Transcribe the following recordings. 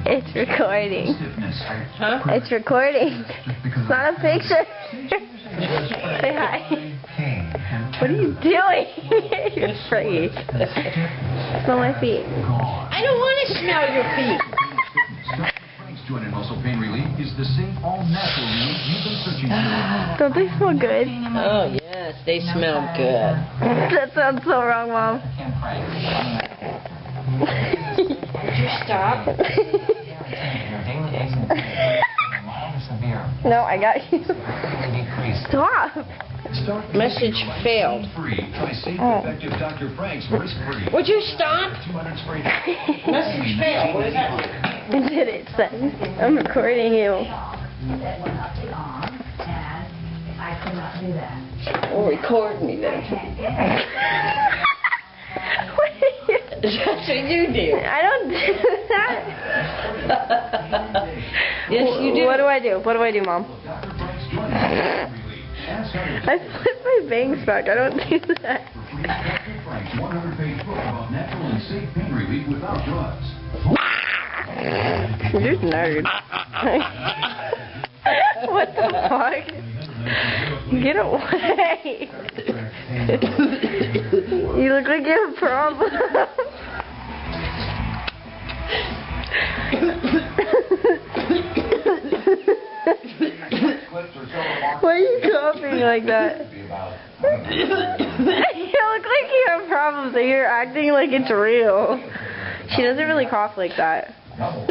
It's recording. Huh? It's recording. It's not a picture. Say hi. What are you doing? You're afraid. Smell my feet. I don't want to smell your feet. Frank's Joint and Muscle Pain Relief is the same all-natural relief you've been searching for. Don't they smell good? Oh, yes, they smell good. That sounds so wrong, Mom. Would you stop? No, I got you. Stop. Message failed. Try safe, effective Dr. Frank's risk-free. Would you stop? 200 spray. Message failed. What does that mean? I did it, son. I'm recording you. Oh, record me then. What are you? That's what you do. I don't do that. Yes, you do. What do I do? What do I do, Mom? I flip my bangs back. I don't do that. Dr. Frank's 100-page book about natural and safe pain relief without drugs. You're a nerd. What the fuck? Get away. You look like you have a problem. Why are you coughing like that? You look like you have problems and you're acting like it's real. She doesn't really cough like that. Dumb!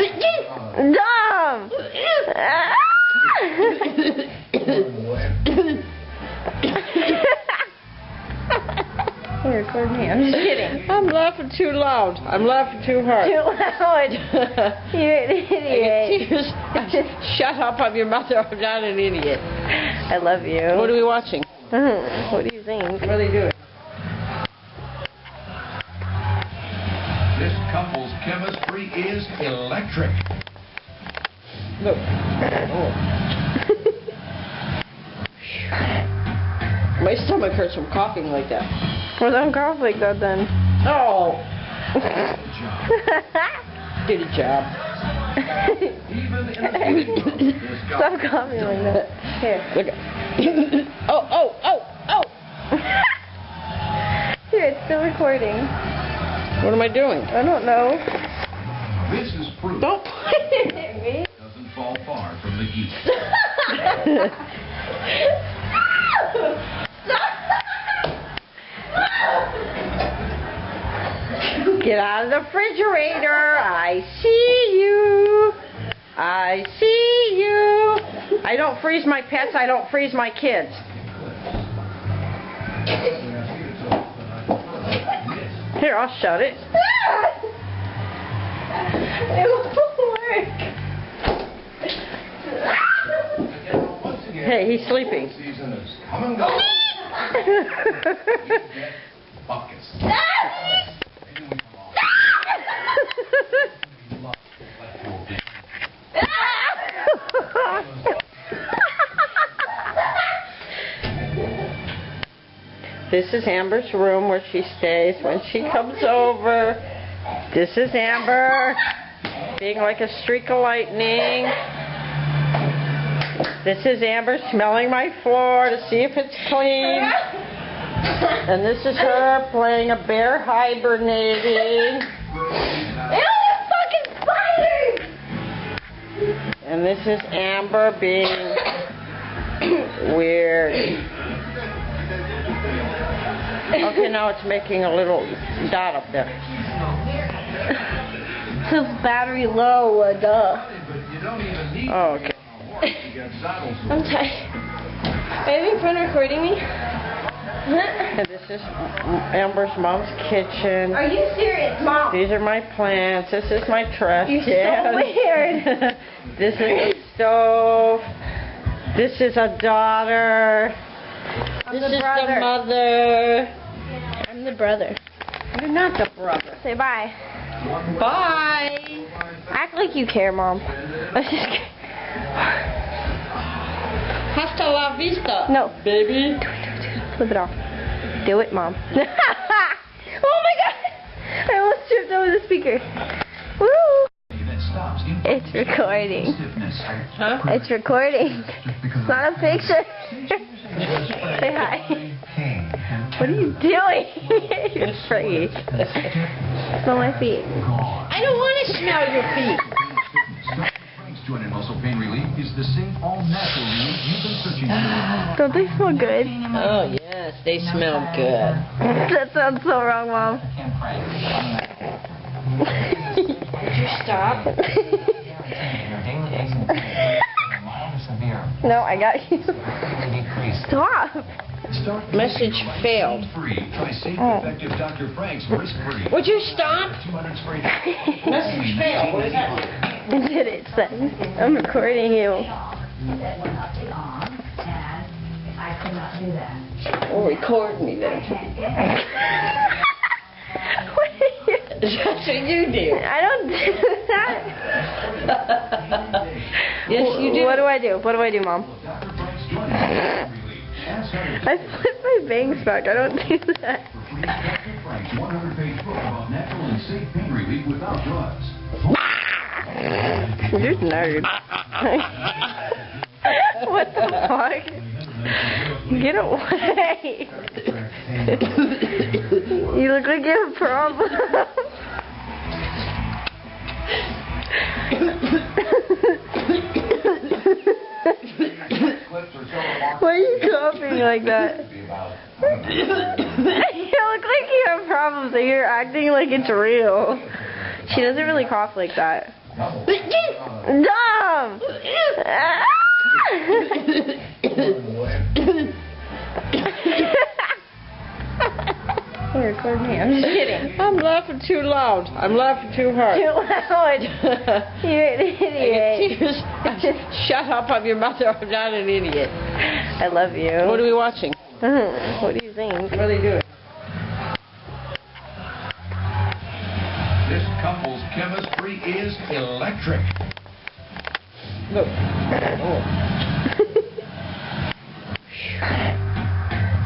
You're recording me. I'm just kidding. I'm laughing too loud. I'm laughing too hard. Too loud. You're an idiot. Shut up, I'm your mother. I'm not an idiot. I love you. What are we watching? What do you think? What are they doing? This couple's chemistry is electric. Look. Oh. My stomach hurts from coughing like that. Well, don't cough like that then. Oh. Did a job. Stop coughing like that. Here. Look at. Oh. Here, it's still recording. What am I doing? I don't know. This is proof. Don't point it at me. Doesn't fall far from the geek. Get out of the refrigerator. I see you. I see you. I don't freeze my pets. I don't freeze my kids. Here, I'll shut it. It won't work. Hey, he's sleeping. Season is come and go. Buckets. This is Amber's room where she stays when she comes over. This is Amber being like a streak of lightning. This is Amber smelling my floor to see if it's clean. And this is her playing a bear hibernating. Ew, fucking spiders! And this is Amber being weird. Okay, now it's making a little dot up there. His battery low, duh. Oh, okay. I'm tired. Are you having fun recording me? And this is Amber's mom's kitchen. Are you serious, Mom? These are my plants. This is my trash You're can. so weird. This is a stove. This is a daughter. This is the mother. I'm the brother. You're not the brother. Say bye. Bye. Act like you care, Mom. I'm just kidding. Hasta la vista. No. Baby. Flip it off. Do it, Mom. Oh my god! I almost tripped over the speaker. Woo! It's recording. Stiffness. Huh? It's recording. It's not a picture. Say hi. What are you doing? You're afraid. Smell my feet. I don't want to smell your feet. Frank's Joint and Muscle Pain Relief is the same all-natural relief you've been searching for. Don't they smell good? Oh, yes, they smell good. That sounds so wrong, Mom. Would you stop? No, I got you. Stop. Message failed. Free. Try safe, effective Dr. Frank's risk-free. Would you stop? 200 spray. Message failed. What does that mean? I did it, son. I'm recording you. Oh, record me then. What are you? That's what you do. I don't do that. Yes, you do. What do I do? What do I do, Mom? I flip my bangs back. I don't do that. Dr. Frank's 100-page book about natural and safe pain relief without drugs. You're a nerd. What the fuck? Get away. You look like you have a problem. Why are you coughing like that? You look like you have problems and you're acting like it's real. She doesn't really cough like that. Dumb! You're recording me. I'm just kidding. I'm laughing too loud. I'm laughing too hard. Too loud. You're an idiot. Shut up, I'm your mother. I'm not an idiot. I love you. What are we watching? What do you think? What are they doing? This couple's chemistry is electric. Look. Oh.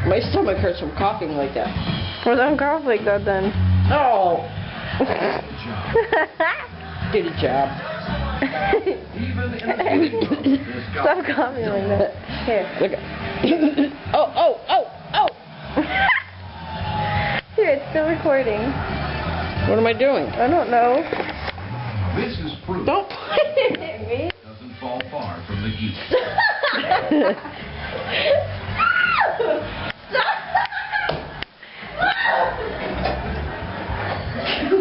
My stomach hurts from coughing like that. Well, don't cough like that then. Oh. Did a job. Even in the living room, this Stop coughing like that. Here. Look at. Oh. Here, it's still recording. What am I doing? I don't know. This is proof. Don't point it at me. Doesn't fall far from the geek.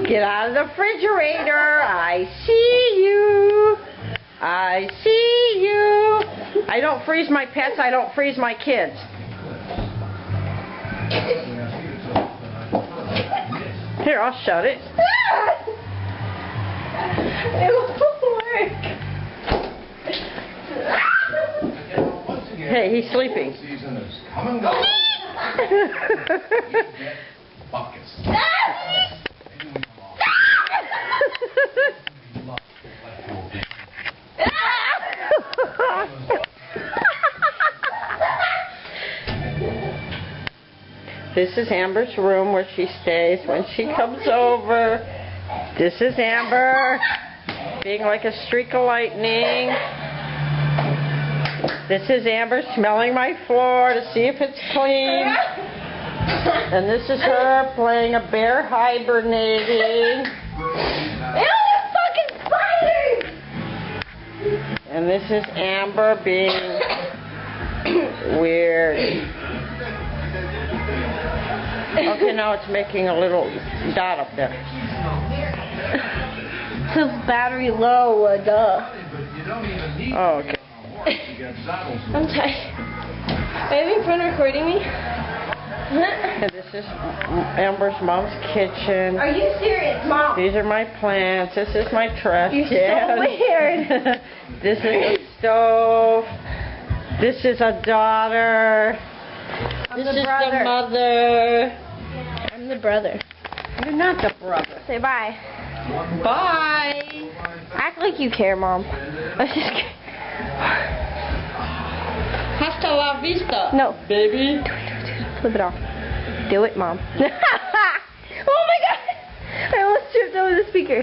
Get out of the refrigerator. I see you. I see you. I don't freeze my pets. I don't freeze my kids. Here, I'll shut it. It won't work. Hey, he's sleeping. Season is come and go. Buckets. This is Amber's room where she stays when she comes over. This is Amber being like a streak of lightning. This is Amber smelling my floor to see if it's clean. And this is her playing a bear hibernating. Fucking spiders! And this is Amber being weird. Okay, now it's making a little dot up there. Says battery low, duh. Oh, okay. I'm tired. Are you having fun recording me? And this is Amber's mom's kitchen. Are you serious, Mom? These are my plants. This is my trash You're can. so weird. This is a stove. This is a daughter. This the is brother. the mother. I'm the brother. You're not the brother. Say bye. Bye. Act like you care, Mom. I was just kidding. Hasta la vista. No. Baby. Flip it off. Do it, Mom. Oh my god! I almost tripped over the speaker.